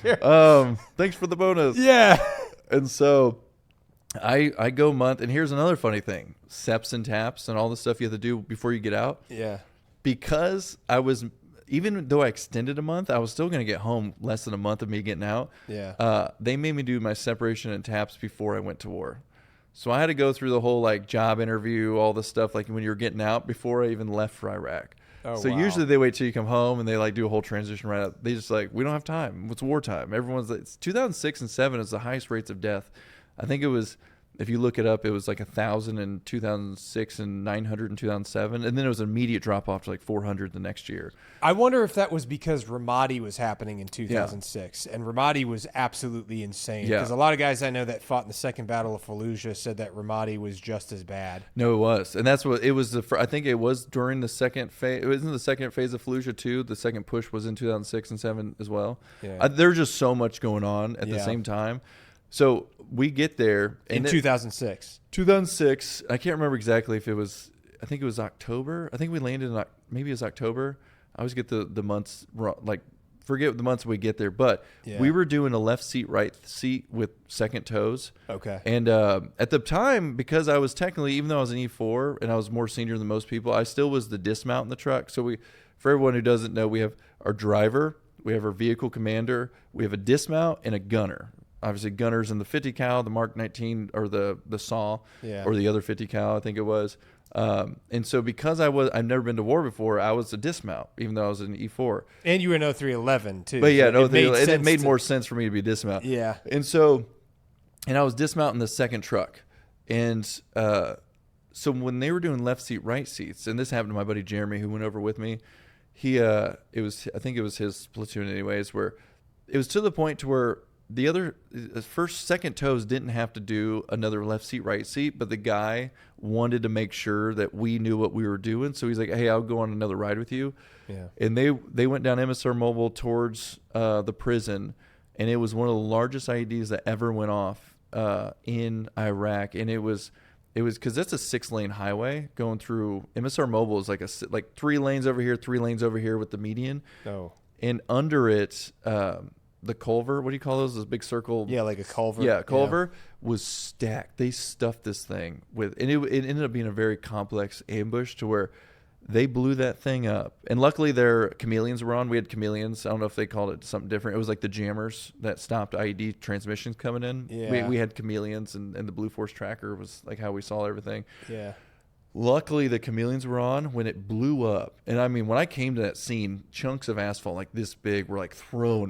Thanks for the bonus. Yeah. And so I go month, and here's another funny thing: SEPs and TAPs and all the stuff you have to do before you get out. Yeah. Because even though I extended a month, I was still going to get home less than a month of me getting out. Yeah. They made me do my separation and TAPs before I went to war. So I had to go through the whole like job interview, all the stuff like when you're getting out before I even left for Iraq. Oh, So wow. usually they wait till you come home and they like do a whole transition right out. They just like, we don't have time. It's wartime. Everyone's like, it's 2006 and 7 is the highest rates of death. I think it was, if you look it up, it was like 1,000 in 2006 and 900 in 2007. And then it was an immediate drop off to like 400 the next year. I wonder if that was because Ramadi was happening in 2006, and Ramadi was absolutely insane. Yeah. Because a lot of guys I know that fought in the Second Battle of Fallujah said that Ramadi was just as bad. No, it was. And that's what it was. I think it was during the second phase. It was in the second phase of Fallujah too. The second push was in 2006 and 7 as well. Yeah. There's just so much going on at the same time. So we get there. In 2006. 2006. I can't remember exactly if it was, I think it was October. I think we landed in, maybe it was October. I always get the months wrong, like forget the months we get there. But we were doing a left seat, right seat with second toes. Okay. And at the time, because I was technically, even though I was an E4 and I was more senior than most people, I still was the dismount in the truck. So for everyone who doesn't know, we have our driver, we have our vehicle commander, we have a dismount and a gunner. Obviously, gunners in the 50 cal, the Mark 19 or the SAW, or the other 50 cal, I think it was. And so because I've never been to war before, I was a dismount, even though I was an E4. And you were in 0311 too. But yeah, so it made more sense for me to be dismount. Yeah. And so, and I was dismounting the second truck. And so when they were doing left seat, right seats, and this happened to my buddy Jeremy who went over with me, I think it was his platoon anyways, where it was to the point to where the second toes didn't have to do another left seat, right seat, but the guy wanted to make sure that we knew what we were doing. So he's like, hey, I'll go on another ride with you. Yeah. And they went down MSR Mobile towards the prison, and it was one of the largest IEDs that ever went off in Iraq. And it was because that's a 6-lane highway going through. MSR Mobile is like 3 lanes over here, 3 lanes over here with the median. Oh. And under it, the culver, what do you call those big circle? Yeah, like a culvert. Yeah, culver was stacked. They stuffed this thing with, and it ended up being a very complex ambush to where they blew that thing up. And luckily their chameleons were on. We had chameleons. I don't know if they called it something different. It was like the jammers that stopped IED transmissions coming in. Yeah. We had chameleons, and the Blue Force tracker was like how we saw everything. Yeah. Luckily, the chameleons were on when it blew up. And I mean, when I came to that scene, chunks of asphalt like this big were like thrown